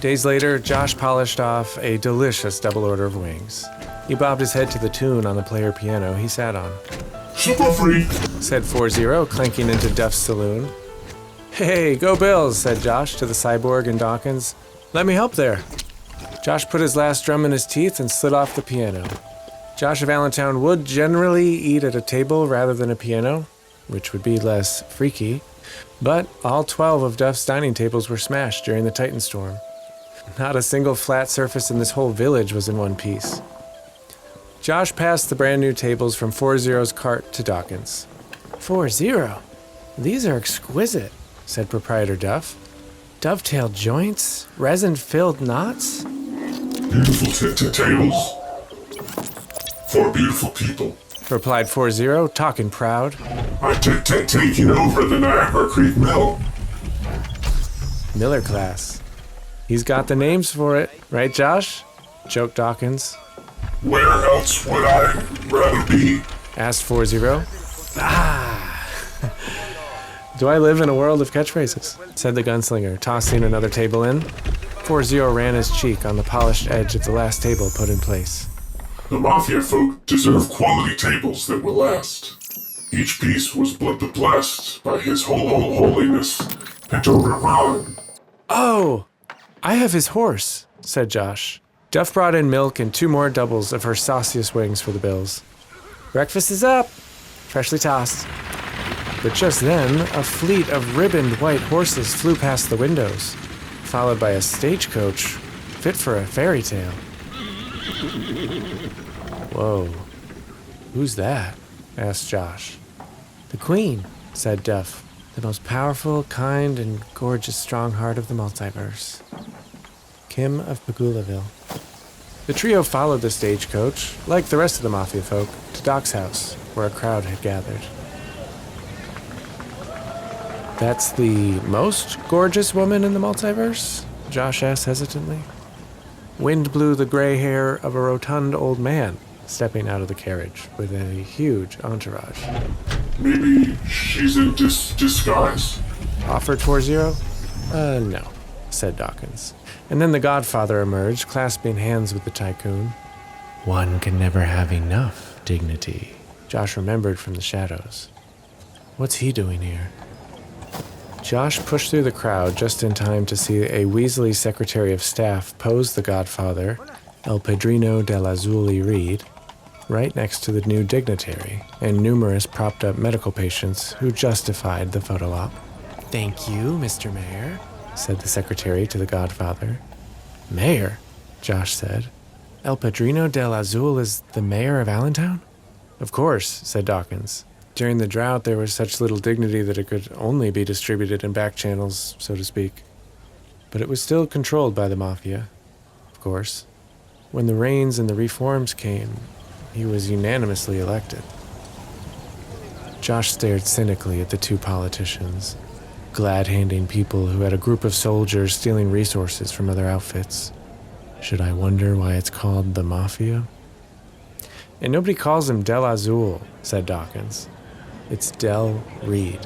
Days later, Josh polished off a delicious double order of wings. He bobbed his head to the tune on the player piano he sat on. Super freak, Said 4-0, clanking into Duff's saloon. Hey, go Bills, said Josh to the cyborg and Dawkins. Let me help there. Josh put his last drum in his teeth and slid off the piano. Josh of Allentown would generally eat at a table rather than a piano, which would be less freaky, but all 12 of Duff's dining tables were smashed during the Titan storm. Not a single flat surface in this whole village was in one piece. Josh passed the brand new tables from 4-0's cart to Dawkins. 4-0? These are exquisite, said proprietor Duff. Dovetailed joints, resin-filled knots. beautiful tables for beautiful people. Replied 4-0, talking proud. I'm taking over the Niagara Creek Mill. Miller class. He's got the names for it, right, Josh? Joked Dawkins. Where else would I rather be? Asked 4-0. Do I live in a world of catchphrases? Said the gunslinger, tossing another table in. 4-0 ran his cheek on the polished edge of the last table put in place. The Mafia folk deserve quality tables that will last. Each piece was blessed by his holiness and overwhelmed. Oh, I have his horse, said Josh. Duff brought in milk and 2 more doubles of her sauciest wings for the Bills. Breakfast is up, freshly tossed. But just then, a fleet of ribboned white horses flew past the windows, followed by a stagecoach fit for a fairy tale. Whoa, who's that? Asked Josh. The Queen, said Duff, the most powerful, kind, and gorgeous strong heart of the multiverse. Kim of Pegulaville. The trio followed the stagecoach, like the rest of the Mafia folk, to Doc's house, where a crowd had gathered. That's the most gorgeous woman in the multiverse? Josh asked hesitantly. Wind blew the gray hair of a rotund old man stepping out of the carriage with a huge entourage. Maybe she's in disguise. Offered 4-0? No, said Dawkins. And then the Godfather emerged, clasping hands with the tycoon. One can never have enough dignity, Josh remembered from the shadows. What's he doing here? Josh pushed through the crowd just in time to see a Weasley Secretary of Staff pose the Godfather, El Padrino de Lazuli Reed, right next to the new dignitary and numerous propped-up medical patients who justified the photo op. Thank you, Mr. Mayor, said the secretary to the Godfather. Mayor? Josh said. El Padrino del Azul is the mayor of Allentown? Of course, said Dawkins. During the drought, there was such little dignity that it could only be distributed in back channels, so to speak. But it was still controlled by the Mafia, of course. When the rains and the reforms came, he was unanimously elected. Josh stared cynically at the 2 politicians, glad-handing people who had a group of soldiers stealing resources from other outfits. Should I wonder why it's called the Mafia? And nobody calls him Del Azul, said Dawkins. It's Del Reed.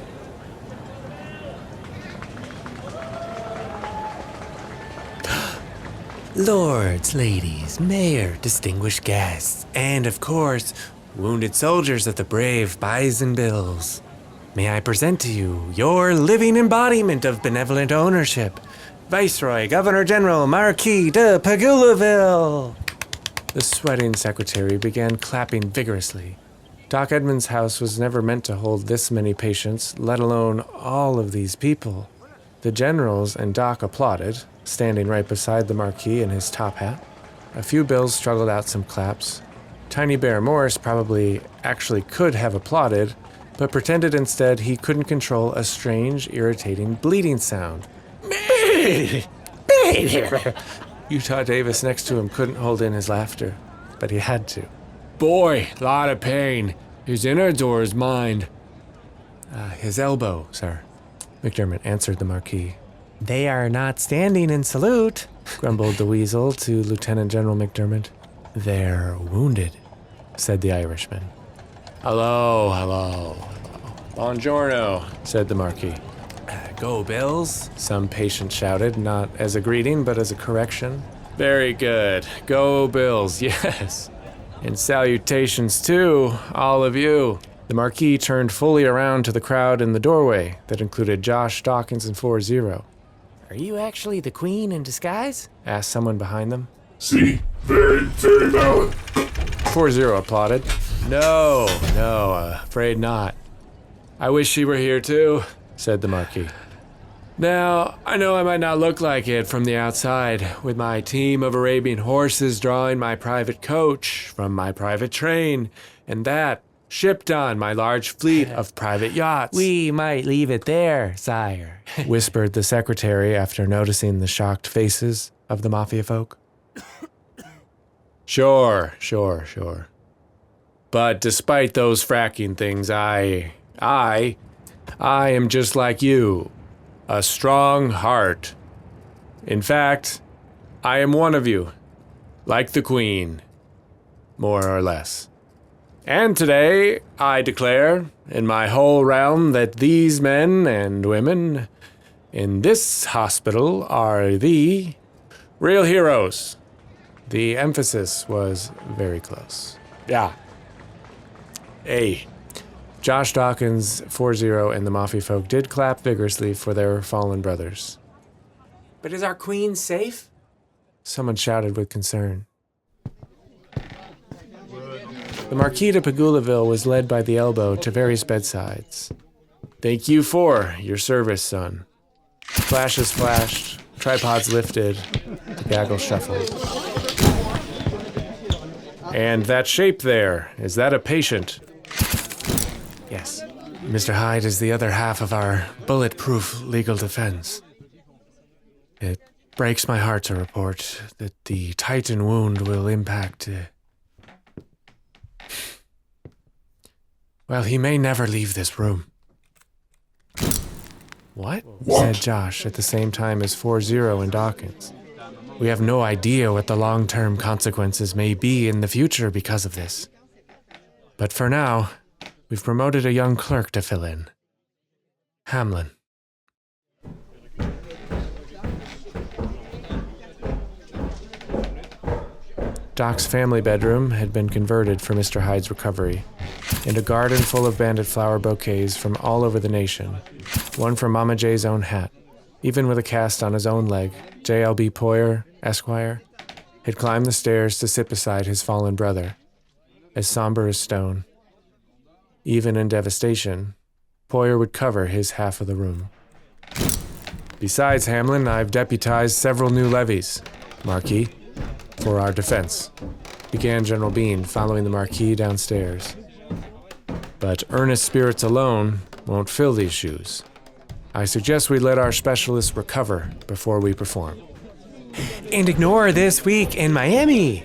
Lords, ladies, mayor, distinguished guests, and of course, wounded soldiers of the brave Bison Bills. May I present to you your living embodiment of benevolent ownership, Viceroy, Governor General, Marquis de Pegulaville. The sweating secretary began clapping vigorously. Doc Edmonds' house was never meant to hold this many patients, let alone all of these people. The generals and Doc applauded, standing right beside the Marquis in his top hat. A few Bills struggled out some claps. Tiny Bear Morris probably actually could have applauded, but pretended instead he couldn't control a strange, irritating bleeding sound. Utah Davis next to him couldn't hold in his laughter, but he had to. Boy, lot of pain. His innards or his mind? His elbow, sir, McDermott answered the Marquis. They are not standing in salute, grumbled the weasel to Lieutenant General McDermott. They're wounded, said the Irishman. Hello. Buongiorno, said the Marquis. Go Bills! Some patient shouted, not as a greeting, but as a correction. Very good. Go Bills, yes. And salutations too, all of you. The Marquis turned fully around to the crowd in the doorway that included Josh, Dawkins, and 4-0. Are you actually the queen in disguise? Asked someone behind them. See? Very, very valid. 4-0 applauded. No, afraid not. I wish she were here too, said the Marquis. Now, I know I might not look like it from the outside, with my team of Arabian horses drawing my private coach from my private train, and that shipped on my large fleet of private yachts. We might leave it there, sire, whispered the secretary after noticing the shocked faces of the Mafia folk. Sure. But despite those fracking things, I am just like you. A strong heart. In fact, I am one of you, like the Queen, more or less. And today, I declare, in my whole realm, that these men and women in this hospital are the real heroes. The emphasis was very close. Yeah. Hey. Josh, Dawkins, 4-0, and the Mafia folk did clap vigorously for their fallen brothers. But is our queen safe? Someone shouted with concern. The Marquis de Pegulaville was led by the elbow to various bedsides. Thank you for your service, son. Flashes flashed, tripods lifted, the gaggle shuffled. And that shape there, is that a patient? Yes. Mr. Hyde is the other half of our bulletproof legal defense. It breaks my heart to report that the Titan wound will impact... Well, he may never leave this room. What? Said Josh at the same time as 4-0 and Dawkins. We have no idea what the long-term consequences may be in the future because of this. But for now, we've promoted a young clerk to fill in. Hamlin. Doc's family bedroom had been converted for Mr. Hyde's recovery, and a garden full of banded flower bouquets from all over the nation, one from Mama J's own hat, even with a cast on his own leg. J.L.B. Poyer, Esquire, had climbed the stairs to sit beside his fallen brother, as somber as stone. Even in devastation, Poyer would cover his half of the room. Besides Hamlin, I've deputized several new levies, Marquis, for our defense, began General Bean, following the Marquis downstairs. But earnest spirits alone won't fill these shoes. I suggest we let our specialists recover before we perform. And ignore this week in Miami,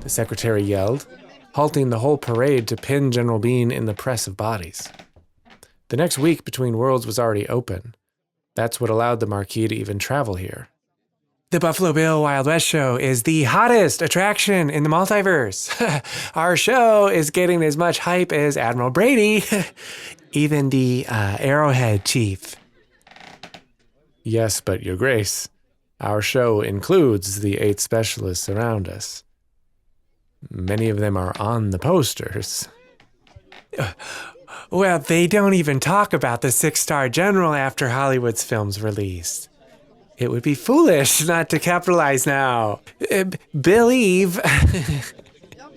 the secretary yelled, halting the whole parade to pin General Bean in the press of bodies. The next week between worlds was already open. That's what allowed the Marquis to even travel here. The Buffalo Bill Wild West show is the hottest attraction in the multiverse. Our show is getting as much hype as Admiral Brady, even the Arrowhead chief. Yes, but Your Grace, our show includes the 8 specialists around us. Many of them are on the posters. Well, they don't even talk about the 6-star general after Hollywood's film's released. It would be foolish not to capitalize now. Believe,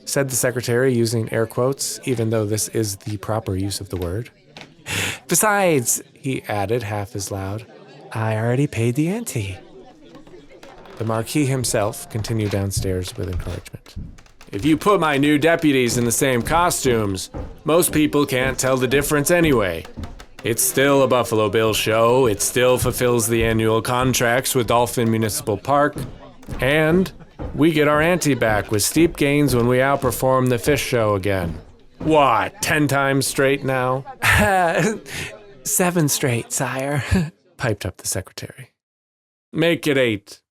said the secretary using air quotes, even though this is the proper use of the word. Besides, he added half as loud, I already paid the ante. The Marquis himself continued downstairs with encouragement. If you put my new deputies in the same costumes, most people can't tell the difference anyway. It's still a Buffalo Bill show, it still fulfills the annual contracts with Dolphin Municipal Park, and we get our ante back with steep gains when we outperform the fish show again. What, 10 times straight now? 7 straight, sire, piped up the secretary. Make it 8.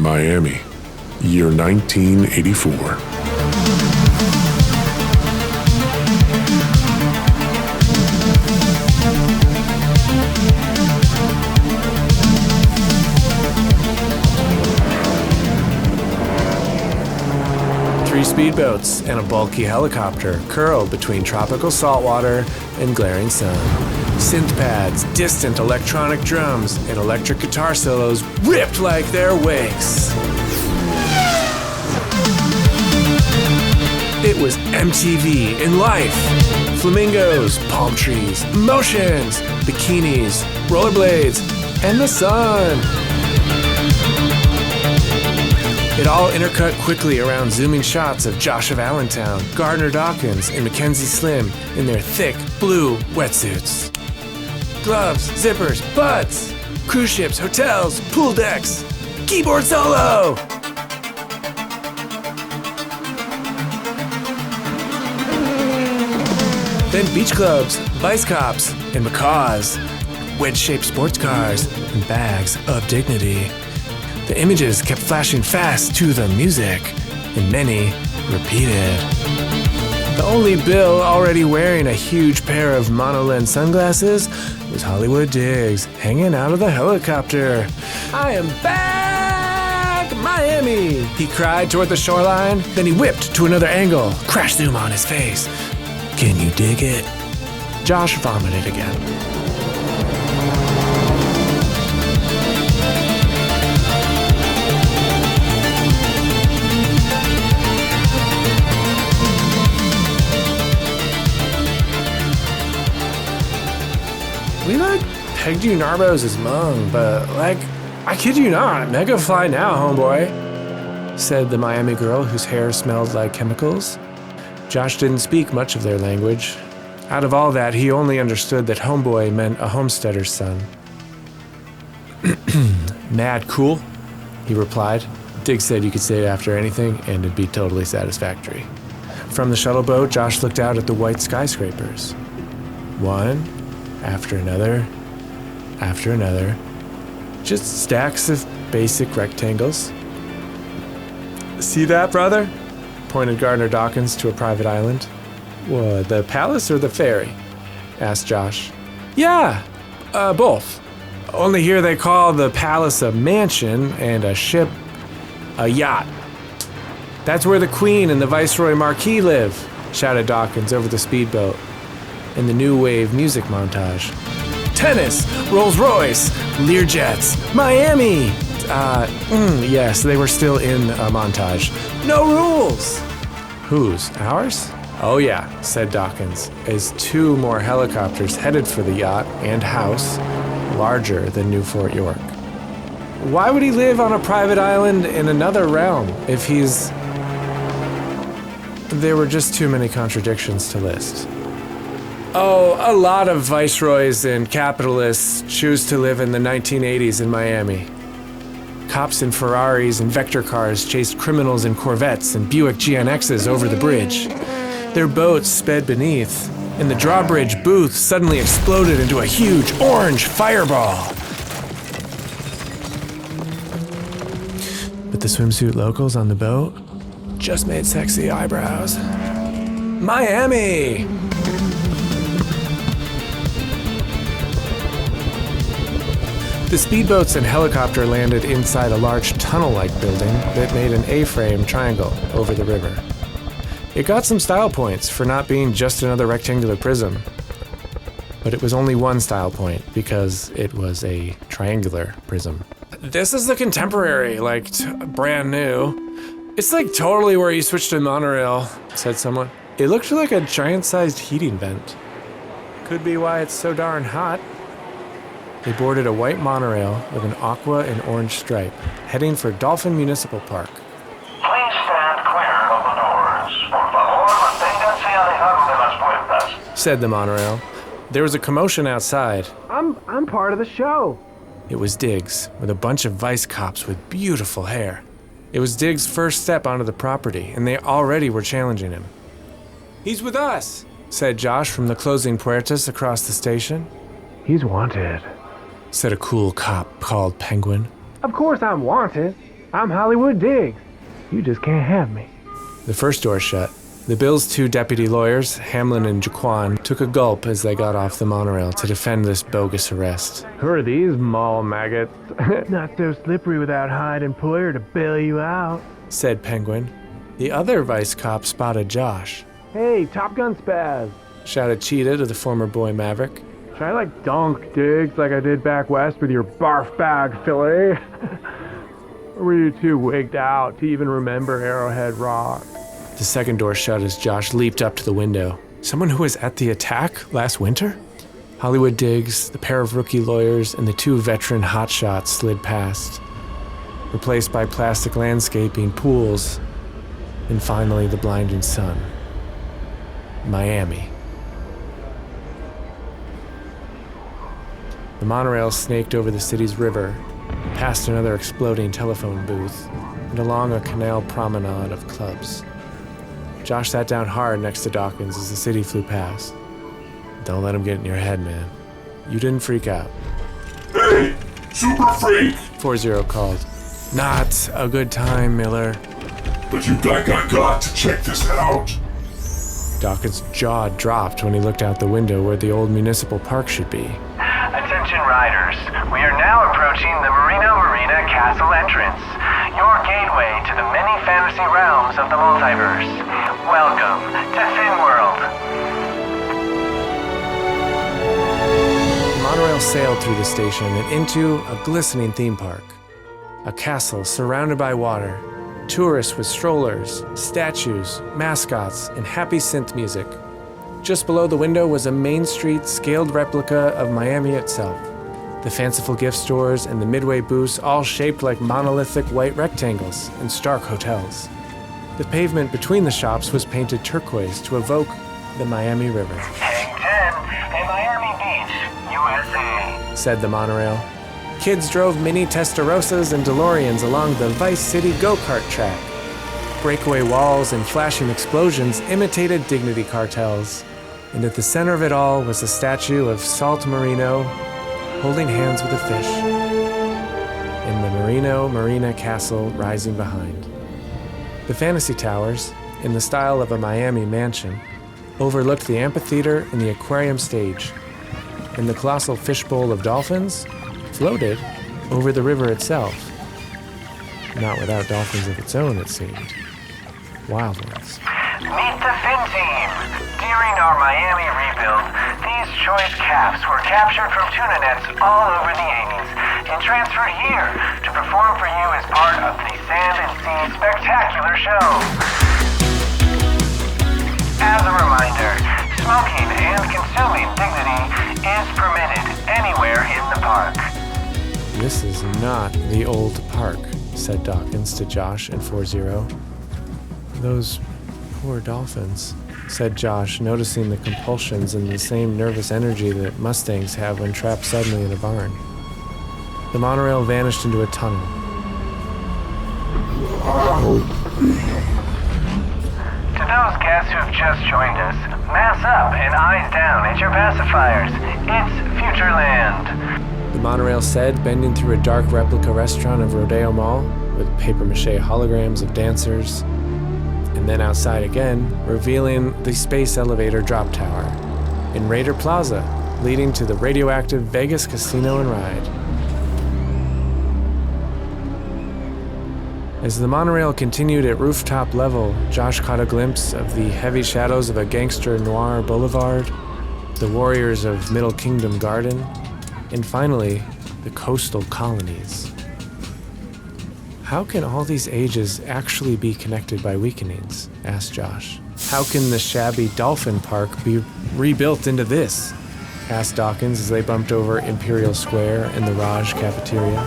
Miami, year 1984. Three speedboats and a bulky helicopter curled between tropical saltwater and glaring sun. Synth pads, distant electronic drums, and electric guitar solos ripped like their wakes. It was MTV in life. Flamingos, palm trees, emotions, bikinis, rollerblades, and the sun. It all intercut quickly around zooming shots of Josh of Allentown, Gardner Dawkins, and Mackenzie Slim in their thick blue wetsuits. Gloves, zippers, butts, cruise ships, hotels, pool decks, keyboard solo! Then beach clubs, vice cops, and macaws, wedge-shaped sports cars, and bags of dignity. The images kept flashing fast to the music, and many repeated. The only Bill already wearing a huge pair of monolens sunglasses was Hollywood Diggs, hanging out of the helicopter. "I am back, Miami!" he cried toward the shoreline. Then he whipped to another angle, crash zoom on his face. "Can you dig it?" Josh vomited again. We pegged you Narbos as Hmong, but I kid you not, mega fly now, homeboy, said the Miami girl whose hair smelled like chemicals. Josh didn't speak much of their language. Out of all that, he only understood that homeboy meant a homesteader's son. Mad cool, he replied. Diggs said you could say it after anything and it'd be totally satisfactory. From the shuttle boat, Josh looked out at the white skyscrapers. One after another, just stacks of basic rectangles. "See that, brother?" pointed Gardner Dawkins to a private island. "What, the palace or the ferry?" asked Josh. "Yeah, both. Only here they call the palace a mansion and a ship a yacht. That's where the Queen and the Viceroy Marquis live," shouted Dawkins over the speedboat in the new wave music montage. "Tennis, Rolls-Royce, Learjets, Miami." Yes, they were still in a montage. "No rules." "Whose? Ours?" "Oh yeah," said Dawkins, as two more helicopters headed for the yacht and house, larger than New Fort York. Why would he live on a private island in another realm if he's... There were just too many contradictions to list. Oh, a lot of viceroys and capitalists choose to live in the 1980s in Miami. Cops in Ferraris and Vector cars chased criminals in Corvettes and Buick GNXs over the bridge. Their boats sped beneath, and the drawbridge booth suddenly exploded into a huge orange fireball. But the swimsuit locals on the boat just made sexy eyebrows. Miami! The speedboats and helicopter landed inside a large tunnel-like building that made an A-frame triangle over the river. It got some style points for not being just another rectangular prism. But it was only one style point because it was a triangular prism. "This is the contemporary, brand new. It's totally where you switched to monorail," said someone. It looked like a giant-sized heating vent. Could be why it's so darn hot. They boarded a white monorail with an aqua and orange stripe, heading for Dolphin Municipal Park. "Please stand clear of the doors. Por favor, manténganse alejados de las puertas," said the monorail. There was a commotion outside. I'm part of the show. It was Diggs, with a bunch of vice cops with beautiful hair. It was Diggs' first step onto the property, and they already were challenging him. "He's with us," said Josh from the closing puertas across the station. "He's wanted," said a cool cop called Penguin. "Of course I'm wanted. I'm Hollywood Diggs. You just can't have me. The first door shut. The Bill's two deputy lawyers, Hamlin and Jaquan, took a gulp as they got off the monorail to defend this bogus arrest. Who are these mall maggots? Not so slippery without Hyde and Poyer to bail you out, said Penguin. The other vice cop spotted Josh. Hey, Top Gun spaz, shouted Cheetah to the former boy Maverick. Try like dunk, Diggs, like I did back west with your barf bag, Philly. Or were you too wigged out to even remember Arrowhead Rock? The second door shut as Josh leaped up to the window. Someone who was at the attack last winter? Hollywood Diggs, the pair of rookie lawyers, and the two veteran hotshots slid past, replaced by plastic landscaping, pools, and finally the blinding sun. Miami. The monorail snaked over the city's river, past another exploding telephone booth, and along a canal promenade of clubs. Josh sat down hard next to Dawkins as the city flew past. Don't let him get in your head, man. You didn't freak out. Hey, Super Freak! 40 called. Not a good time, Miller. But you got to check this out. Dawkins' jaw dropped when he looked out the window where the old municipal park should be. Attention riders, we are now approaching the Marino Marina Castle entrance, your gateway to the many fantasy realms of the multiverse. Welcome to Thin World. The monorail sailed through the station and into a glistening theme park. A castle surrounded by water, tourists with strollers, statues, mascots, and happy synth music. Just below the window was a Main Street scaled replica of Miami itself. The fanciful gift stores and the midway booths all shaped like monolithic white rectangles and stark hotels. The pavement between the shops was painted turquoise to evoke the Miami River. Hang 10 in Miami Beach, USA, said the monorail. Kids drove mini Testarossas and DeLoreans along the Vice City go-kart track. Breakaway walls and flashing explosions imitated dignity cartels. And at the center of it all was a statue of Salt Marino holding hands with a fish, and the Marino Marina Castle rising behind. The fantasy towers, in the style of a Miami mansion, overlooked the amphitheater and the aquarium stage, and the colossal fishbowl of dolphins floated over the river itself. Not without dolphins of its own, it seemed. Wild ones. Meet the Fin Team. During our Miami rebuild, these choice calves were captured from tuna nets all over the 80s and transferred here to perform for you as part of the Sand and Sea Spectacular Show. As a reminder, smoking and consuming dignity is permitted anywhere in the park. This is not the old park, said Dawkins to Josh and 40. Those poor dolphins, said Josh, noticing the compulsions and the same nervous energy that Mustangs have when trapped suddenly in a barn. The monorail vanished into a tunnel. To those guests who've just joined us, mass up and eyes down at your pacifiers. It's Futureland. The monorail said, bending through a dark replica restaurant of Rodeo Mall with papier-mâché holograms of dancers, and then outside again, revealing the space elevator drop tower in Raider Plaza, leading to the radioactive Vegas Casino and Ride. As the monorail continued at rooftop level, Josh caught a glimpse of the heavy shadows of a gangster noir boulevard, the warriors of Middle Kingdom Garden, and finally, the coastal colonies. How can all these ages actually be connected by weakenings? Asked Josh. How can the shabby dolphin park be rebuilt into this? Asked Dawkins as they bumped over Imperial Square and the Raj cafeteria.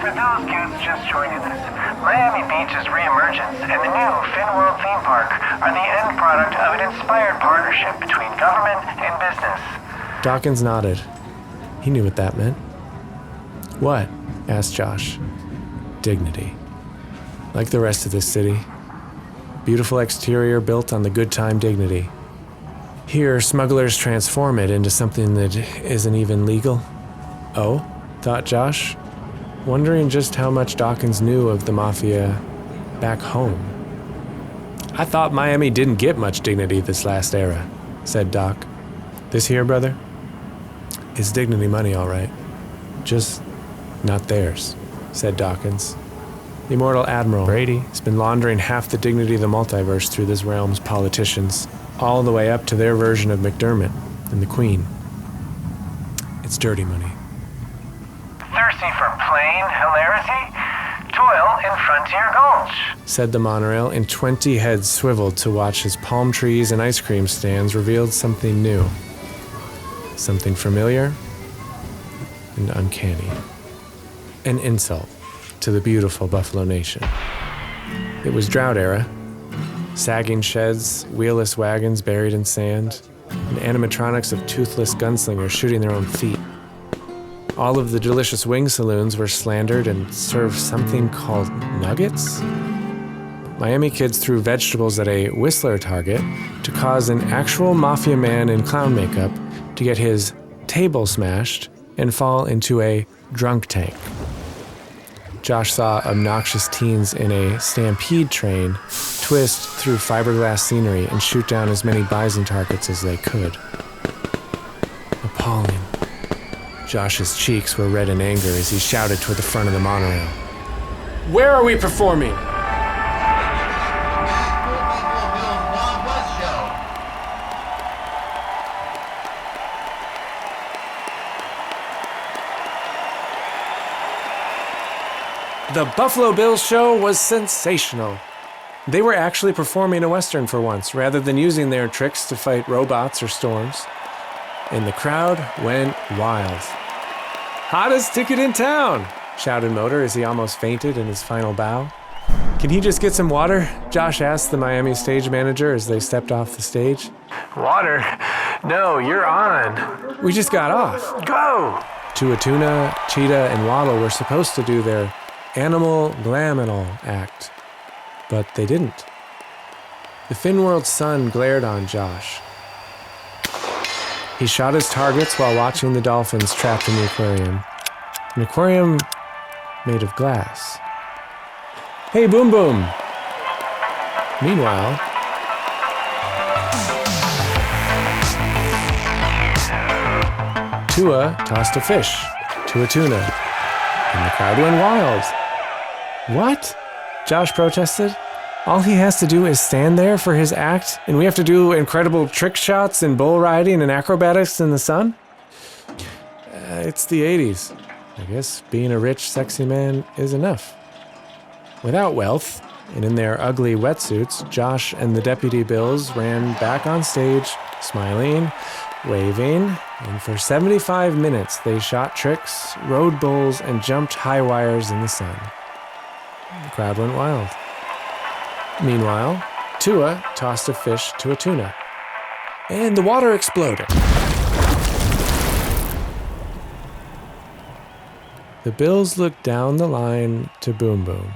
For those kids just joining us, Miami Beach's reemergence and the new Fin World theme park are the end product of an inspired partnership between government and business. Dawkins nodded. He knew what that meant. What? Asked Josh. Dignity. Like the rest of this city. Beautiful exterior built on the good time dignity. Here, smugglers transform it into something that isn't even legal. Oh? thought Josh, wondering just how much Dawkins knew of the Mafia back home. I thought Miami didn't get much dignity this last era, said Doc. This here, brother, is dignity money, all right. Just not theirs, said Dawkins. The immortal Admiral Brady has been laundering half the dignity of the multiverse through this realm's politicians, all the way up to their version of McDermott and the Queen. It's dirty money. Thirsty for plain hilarity? Toil in Frontier Gulch, said the monorail, and 20 heads swiveled to watch as palm trees and ice cream stands revealed something new. Something familiar and uncanny. An insult to the beautiful Buffalo Nation. It was drought era. Sagging sheds, wheelless wagons buried in sand, and animatronics of toothless gunslingers shooting their own feet. All of the delicious wing saloons were slandered and served something called nuggets. Miami kids threw vegetables at a Whistler target to cause an actual mafia man in clown makeup to get his table smashed and fall into a drunk tank. Josh saw obnoxious teens in a stampede train twist through fiberglass scenery and shoot down as many bison targets as they could. Appalling. Josh's cheeks were red in anger as he shouted toward the front of the monorail. Where are we performing? The Buffalo Bills show was sensational. They were actually performing a Western for once, rather than using their tricks to fight robots or storms. And the crowd went wild. Hottest ticket in town, shouted Motor as he almost fainted in his final bow. Can he just get some water? Josh asked the Miami stage manager as they stepped off the stage. Water? No, you're on. We just got off. Go! Tua Tuna, Cheetah, and Waddle were supposed to do their animal glaminal act, but they didn't. The Finworld sun glared on Josh. He shot his targets while watching the dolphins trapped in the aquarium. An aquarium made of glass. Hey, Boom Boom! Meanwhile, Tua tossed a fish to a tuna, and the crowd went wild. What? Josh protested. All he has to do is stand there for his act, and we have to do incredible trick shots and bull riding and acrobatics in the sun? It's the 80s. I guess being a rich, sexy man is enough. Without wealth, and in their ugly wetsuits, Josh and the Deputy Bills ran back on stage, smiling, waving, and for 75 minutes they shot tricks, rode bulls, and jumped high wires in the sun. The crowd went wild. Meanwhile, Tua tossed a fish to a tuna, and the water exploded. The Bills looked down the line to Boom Boom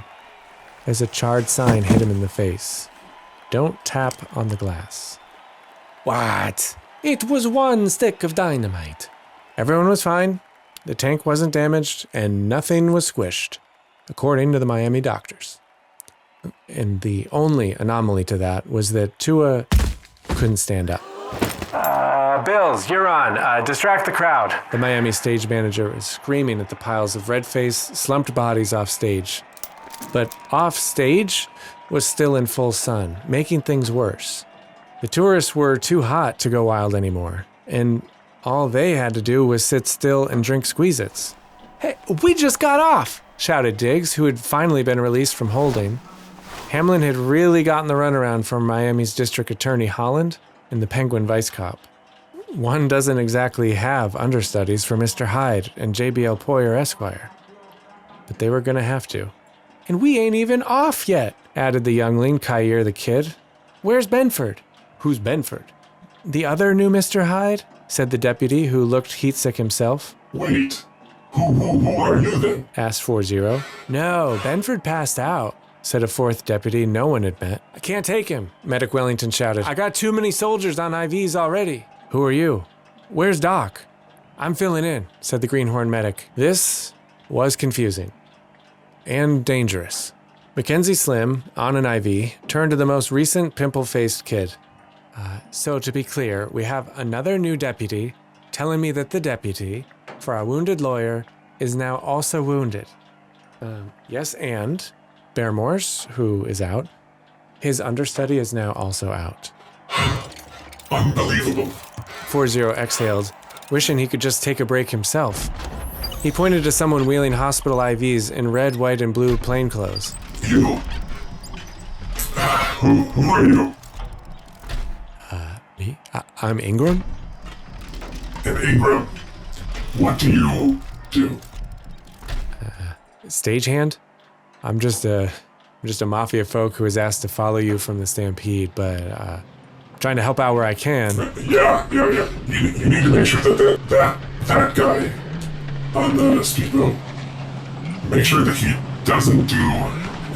as a charred sign hit him in the face. Don't tap on the glass. What? It was one stick of dynamite. Everyone was fine. The tank wasn't damaged, and nothing was squished, according to the Miami doctors. And the only anomaly to that was that Tua couldn't stand up. Bills, you're on. Distract the crowd. The Miami stage manager was screaming at the piles of red-faced, slumped bodies off stage. But off stage was still in full sun, making things worse. The tourists were too hot to go wild anymore, and all they had to do was sit still and drink Squeeze-Its. Hey, we just got off, shouted Diggs, who had finally been released from holding. Hamlin had really gotten the runaround from Miami's district attorney Holland and the Penguin vice cop. One doesn't exactly have understudies for Mr. Hyde and JBL Poyer Esquire. But they were going to have to. And we ain't even off yet, added the youngling, Kyer the kid. Where's Benford? Who's Benford? The other new Mr. Hyde, said the deputy, who looked heatsick himself. Wait, who are you then? Asked 40. No, Benford passed out, said a fourth deputy no one had met. I can't take him, Medic Wellington shouted. I got too many soldiers on IVs already. Who are you? Where's Doc? I'm filling in, said the greenhorn medic. This was confusing and dangerous. Mackenzie Slim, on an IV, turned to the most recent pimple-faced kid. So to be clear, we have another new deputy telling me that the deputy, for our wounded lawyer, is now also wounded. Yes, and Bear Morse, who is out, his understudy is now also out. Unbelievable. 40 exhaled, wishing he could just take a break himself. He pointed to someone wheeling hospital IVs in red, white, and blue plainclothes. You? Who are you? Me? I'm Ingram? And Ingram, what do you do? Stagehand? I'm just a Mafia folk who was asked to follow you from the stampede, but trying to help out where I can. Yeah. You need to make sure that guy on the speedboat, make sure that he doesn't do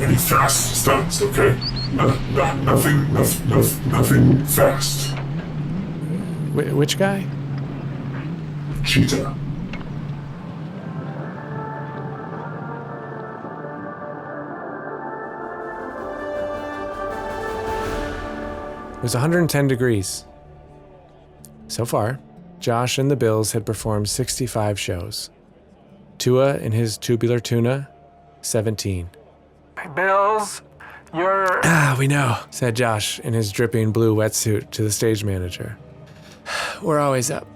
any fast stunts, okay? Nothing fast. Which guy? Cheetah. It was 110 degrees. So far, Josh and the Bills had performed 65 shows. Tua and his tubular tuna, 17. Bills, you're... We know, said Josh in his dripping blue wetsuit to the stage manager. We're always up.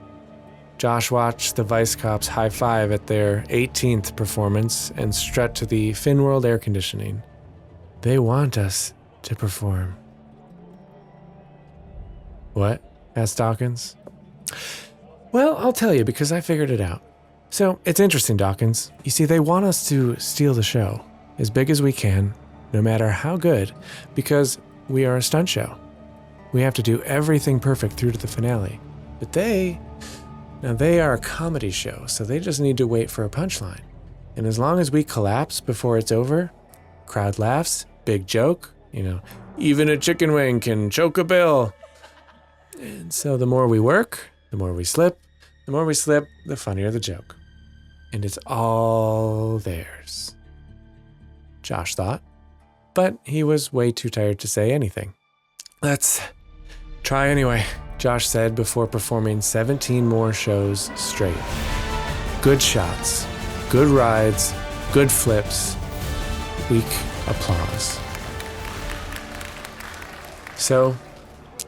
Josh watched the Vice Cops high-five at their 18th performance and strut to the Finworld air conditioning. They want us to perform. What? Asked Dawkins. Well, I'll tell you because I figured it out. So, it's interesting, Dawkins. You see, they want us to steal the show, as big as we can, no matter how good, because we are a stunt show. We have to do everything perfect through to the finale. But they are a comedy show, so they just need to wait for a punchline. And as long as we collapse before it's over, crowd laughs, big joke, even a chicken wing can choke a bill. And so the more we work, the more we slip. The more we slip, the funnier the joke. And it's all theirs. Josh thought, but he was way too tired to say anything. Let's try anyway, Josh said before performing 17 more shows straight. Good shots, good rides, good flips, weak applause. So,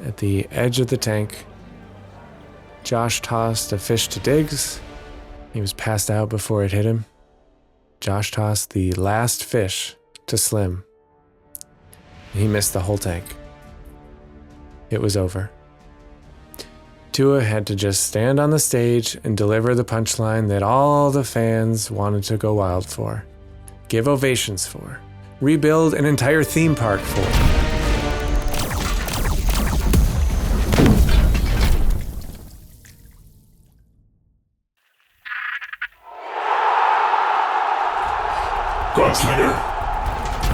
at the edge of the tank, Josh tossed a fish to Diggs. He was passed out before it hit him. Josh tossed the last fish to Slim. He missed the whole tank. It was over. Tua had to just stand on the stage and deliver the punchline that all the fans wanted to go wild for, give ovations for, rebuild an entire theme park for. Gunslinger,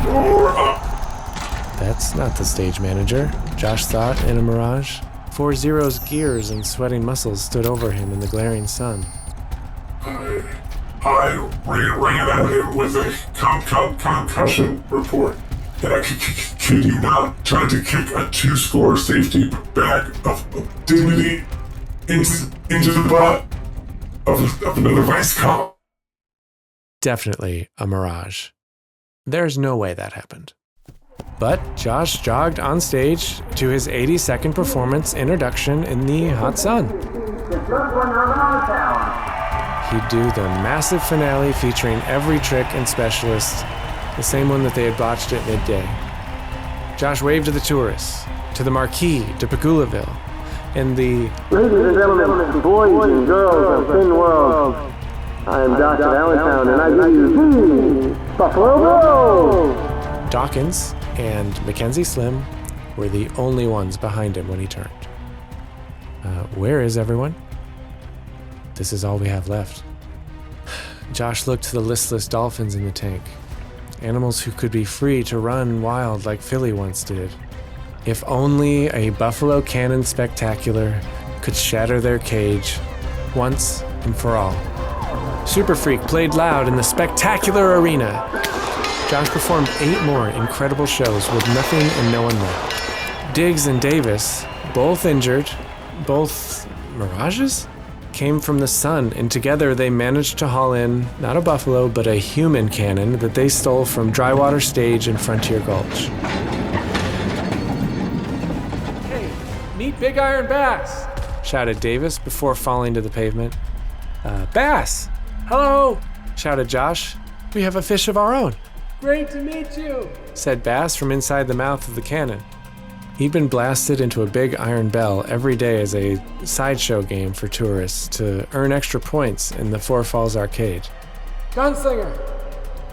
you're up. That's not the stage manager, Josh thought in a mirage. 40's gears and sweating muscles stood over him in the glaring sun. I ran at him with a concussion report. And I kid you not, tried to kick a 2-score safety bag of dignity into the butt of another vice cop. Definitely a mirage. There's no way that happened. But Josh jogged on stage to his 82nd performance introduction in the hot sun. He'd do the massive finale featuring every trick and specialist, the same one that they had botched at midday. Josh waved to the tourists, to the Marquis de Pegulaville, and the Ladies and gentlemen, boys and girls of Finworld, I am Dr. Allentown, and I give you the Buffalo Bill! Dawkins and Mackenzie Slim were the only ones behind him when he turned. Where is everyone? This is all we have left. Josh looked to the listless dolphins in the tank, animals who could be free to run wild like Philly once did. If only a buffalo cannon spectacular could shatter their cage once and for all. Super Freak played loud in the spectacular arena. Josh performed 8 more incredible shows with nothing and no one left. Diggs and Davis, both injured, both mirages, came from the sun, and together they managed to haul in not a buffalo but a human cannon that they stole from Drywater Stage in Frontier Gulch. Hey, meet Big Iron Bass! Shouted Davis before falling to the pavement. Bass! Hello! Shouted Josh. We have a fish of our own. Great to meet you! Said Bass from inside the mouth of the cannon. He'd been blasted into a big iron bell every day as a sideshow game for tourists to earn extra points in the Four Falls arcade. Gunslinger,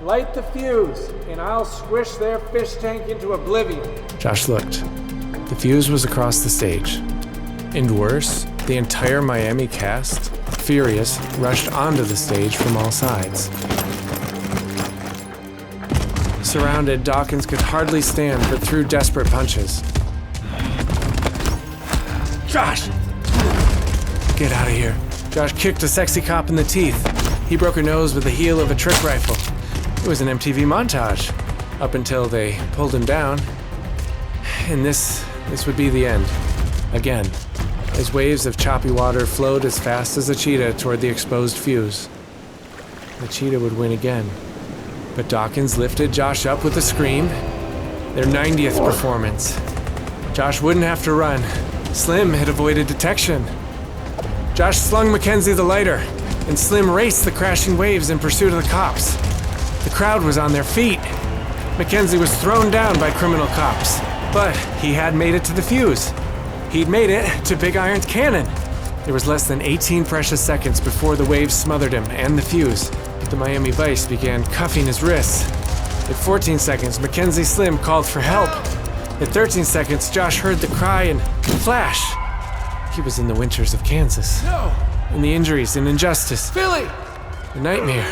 light the fuse, and I'll squish their fish tank into oblivion. Josh looked. The fuse was across the stage. And worse, the entire Miami cast, furious, rushed onto the stage from all sides. Surrounded, Dawkins could hardly stand but threw desperate punches. Josh! Get out of here. Josh kicked a sexy cop in the teeth. He broke her nose with the heel of a trick rifle. It was an MTV montage, up until they pulled him down. And this would be the end. Again, as waves of choppy water flowed as fast as a cheetah toward the exposed fuse. The cheetah would win again. But Dawkins lifted Josh up with a scream. Their 90th performance. Josh wouldn't have to run. Slim had avoided detection. Josh slung Mackenzie the lighter, and Slim raced the crashing waves in pursuit of the cops. The crowd was on their feet. Mackenzie was thrown down by criminal cops, but he had made it to the fuse. He'd made it to Big Iron's cannon. There was less than 18 precious seconds before the waves smothered him and the fuse. The Miami Vice began cuffing his wrists. At 14 seconds, Mackenzie Slim called for help. At 13 seconds, Josh heard the cry and flash. He was in the winters of Kansas. No! And the injuries and injustice. Billy! A nightmare.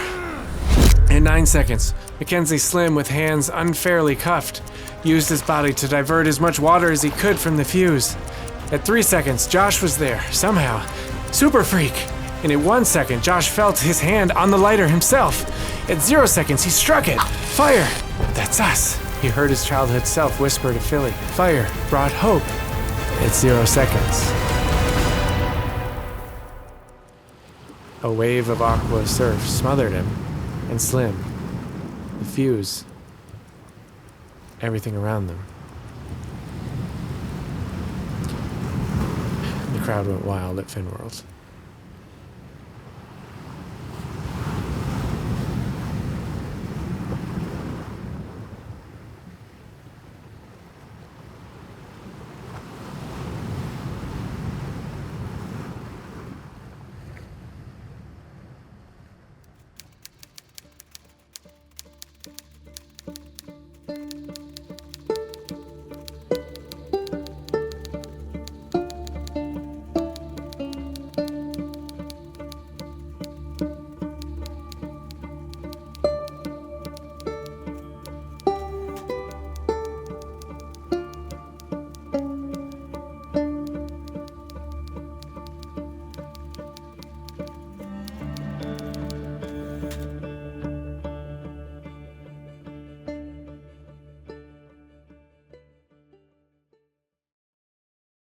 At 9 seconds, Mackenzie Slim, with hands unfairly cuffed, used his body to divert as much water as he could from the fuse. At 3 seconds, Josh was there, somehow. Super Freak! And at 1 second, Josh felt his hand on the lighter himself. At 0 seconds, he struck it. Fire! That's us. He heard his childhood self whisper to Philly. Fire brought hope. At 0 seconds. A wave of aqua surf smothered him, and Slim, the fuse, everything around them. The crowd went wild at Finworld.